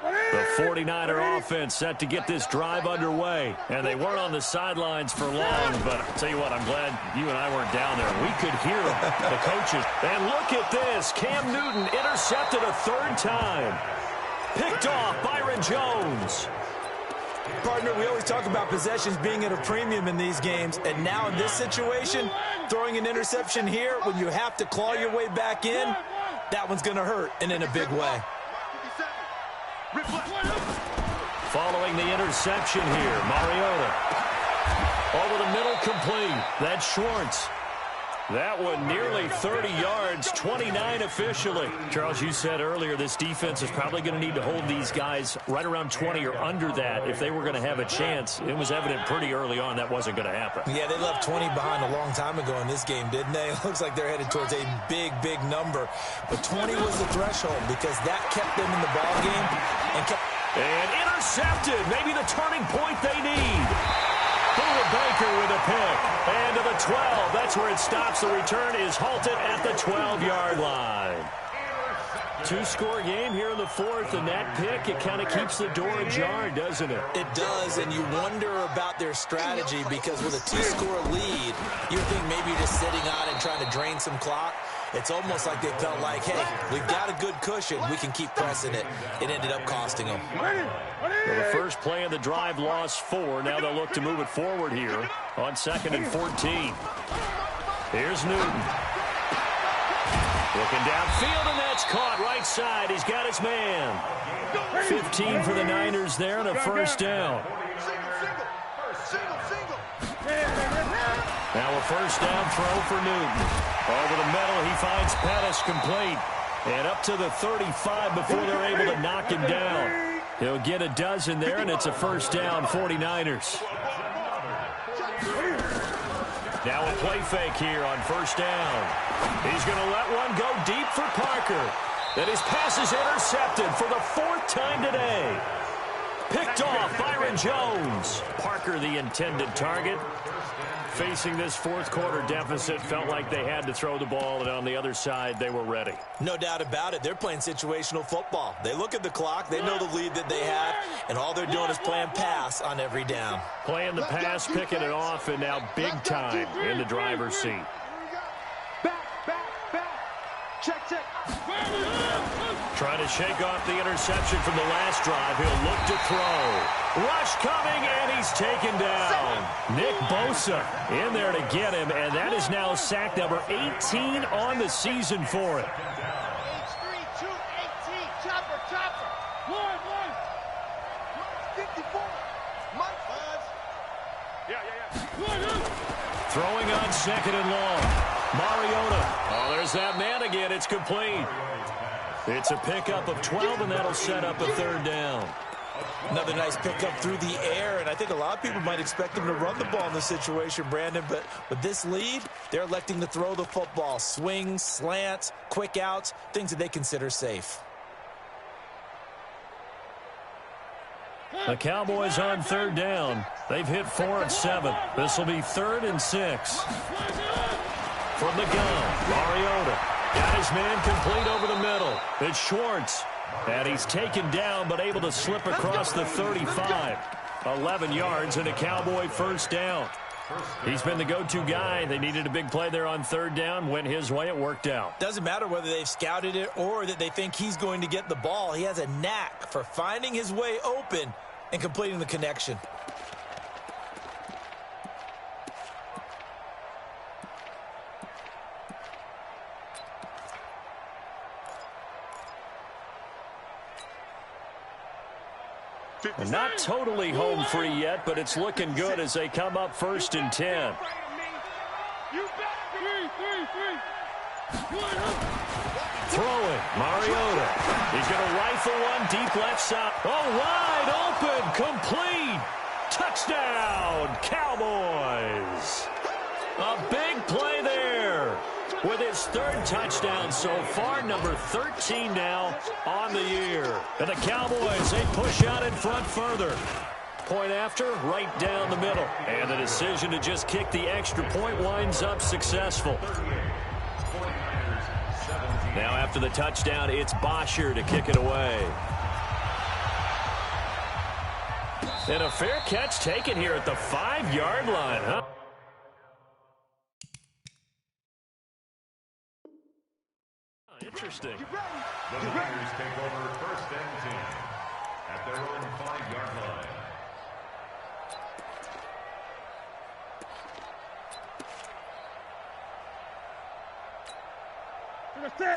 A: The 49er offense set to get this drive underway. And they weren't on the sidelines for long, but I'll tell you what, I'm glad you and I weren't down there. We could hear them, the coaches. And look at this. Cam Newton intercepted a third time. Picked off Byron Jones.
C: Partner, we always talk about possessions being at a premium in these games. And now in this situation, throwing an interception here when you have to claw your way back in, that one's going to hurt, and in a big way.
A: Following the interception here, Mariota. Over the middle, complete. That's Schwartz. That one nearly 30 yards, 29 officially. Charles, you said earlier this defense is probably going to need to hold these guys right around 20 or under that if they were going to have a chance. It was evident pretty early on that wasn't going to happen.
C: Yeah, they left 20 behind a long time ago in this game, didn't they? It looks like they're headed towards a big, big number. But 20 was the threshold because that kept them in the ball game and
A: intercepted. Maybe the turning point they need. Buda Baker with a pick. And to the 12. That's where it stops. The return is halted at the 12-yard line. Two-score game here in the fourth, and that pick, it kind of keeps the door ajar, doesn't it?
C: It does, and you wonder about their strategy because with a two-score lead, you think maybe you're just sitting on and trying to drain some clock. It's almost like they felt like, hey, we've got a good cushion. We can keep pressing it. It ended up costing them.
A: Well, the first play of the drive lost 4. Now they'll look to move it forward here on 2nd and 14. Here's Newton. Looking downfield, and that's caught right side. He's got his man. 15 for the Niners there and a first down. Now a first down throw for Newton. Over the middle, he finds Pettis complete. And up to the 35 before they're able to knock him down. He'll get a dozen there, and it's a first down, 49ers. Now a play fake here on first down. He's going to let one go deep for Parker. Then his pass is intercepted for the 4th time today. Picked off Byron Jones. Parker the intended target. Facing this fourth quarter deficit, felt like they had to throw the ball, and on the other side, they were ready.
C: No doubt about it. They're playing situational football. They look at the clock, they know the lead that they have, and all they're doing is playing pass on every down.
A: Playing the pass, picking it off, and now big time in the driver's seat.
E: Back. Check.
A: Trying to shake off the interception from the last drive. He'll look to throw. Rush coming, and he's taken down. Nick Bosa in there to get him, and that is now sack number 18 on the season for it.
E: H3, 2, 18, chopper. 1. 54. Mike. Yeah.
A: Throwing on 2nd and long. Mariota. Oh, there's that man again. It's complete. It's a pickup of 12, and that'll set up a third down.
C: Another nice pickup through the air, and I think a lot of people might expect them to run the ball in this situation, Brandon, but with this lead, they're electing to throw the football. Swings, slants, quick outs, things that they consider safe.
A: The Cowboys on third down. They've hit 4 of 7. This will be 3rd and 6. From the gun, Mariota. Got his man complete over the middle. It's Schwartz. And he's taken down but able to slip across the 35. 11 yards and a Cowboy first down. He's been the go-to guy. They needed a big play there on third down. Went his way. It worked out.
C: Doesn't matter whether they've scouted it or that they think he's going to get the ball. He has a knack for finding his way open and completing the connection.
A: Not totally home free yet, but it's looking good as they come up 1st and 10. Throwing, Mariota. He's going to rifle one deep left side. Oh, wide open, complete. Touchdown, Cowboys. A big play there. With his third touchdown so far, number 13 now on the year. And the Cowboys, they push out in front further. Point after, right down the middle. And the decision to just kick the extra point winds up successful. Now after the touchdown, it's Bosher to kick it away. And a fair catch taken here at the 5-yard line, huh? Interesting.
D: The Niners take over 1st and 10 at their own 5-yard line.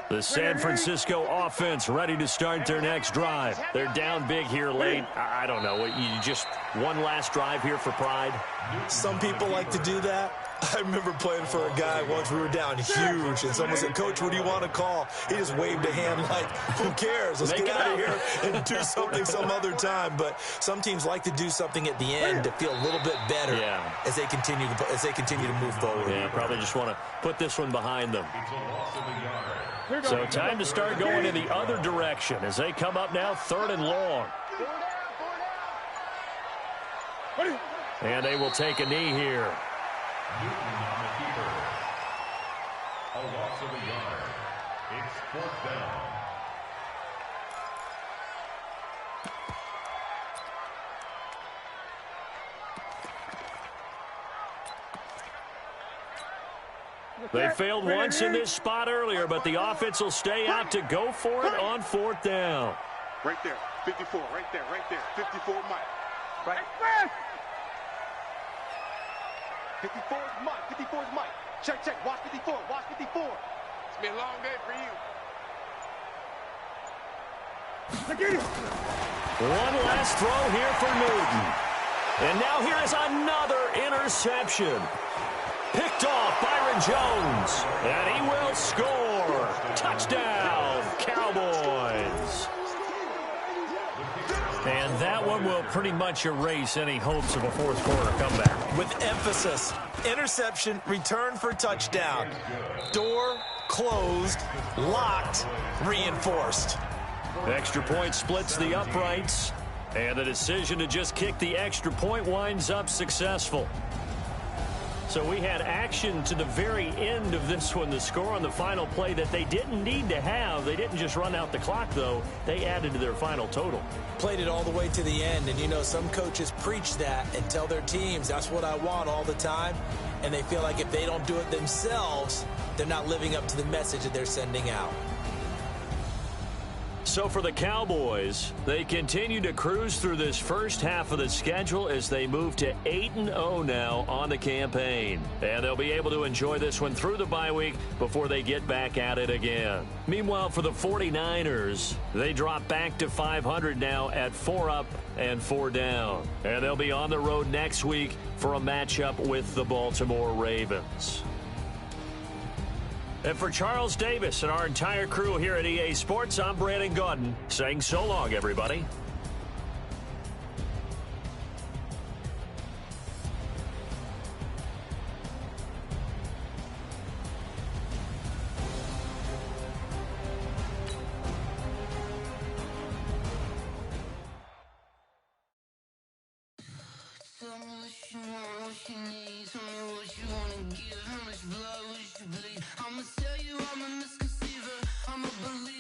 A: The San Francisco offense ready to start their next drive. They're down big here late. I don't know. You just one last drive here for pride?
C: Some people like to do that. I remember playing for a guy once. We were down huge, and someone said, "Coach, what do you want to call?" He just waved a hand like, "Who cares? Let's get out of here and do something some other time." But some teams like to do something at the end to feel a little bit better as they continue to move forward.
A: Yeah, probably just want to put this one behind them. So time to start going in the other direction as they come up now 3rd and long. And they will take a knee here.
D: Newton on the keeper. A loss of a yard. It's 4th down.
A: They failed once in this spot earlier, but the offense will stay out to go for it on 4th down.
E: Right there, 54, right there, 54 Mike. Right. 54 is Mike, 54 is Mike. Check, watch 54, watch 54. It's been a long day for you.
A: One last throw here for Newton. And now here is another interception. Picked off Byron Jones. And he will score. Touchdown, Cowboys. And that one will pretty much erase any hopes of a 4th quarter comeback.
C: With emphasis, interception, return for touchdown. Door closed, locked, reinforced.
A: Extra point splits the uprights. And the decision to just kick the extra point winds up successful. So we had action to the very end of this one. The score on the final play that they didn't need to have. They didn't just run out the clock, though. They added to their final total.
C: Played it all the way to the end. And, you know, some coaches preach that and tell their teams, that's what I want all the time. And they feel like if they don't do it themselves, they're not living up to the message that they're sending out.
A: So for the Cowboys, they continue to cruise through this first half of the schedule as they move to 8-0 now on the campaign. And they'll be able to enjoy this one through the bye week before they get back at it again. Meanwhile, for the 49ers, they drop back to 500 now at 4 up and 4 down. And they'll be on the road next week for a matchup with the Baltimore Ravens. And for Charles Davis and our entire crew here at EA Sports, I'm Brandon Gaudin saying so long, everybody.
F: Tell me what you want, what you need. Tell me what you wanna give. How much blood would you bleed? I'ma tell you I'm a misconceiver. I'm a believer.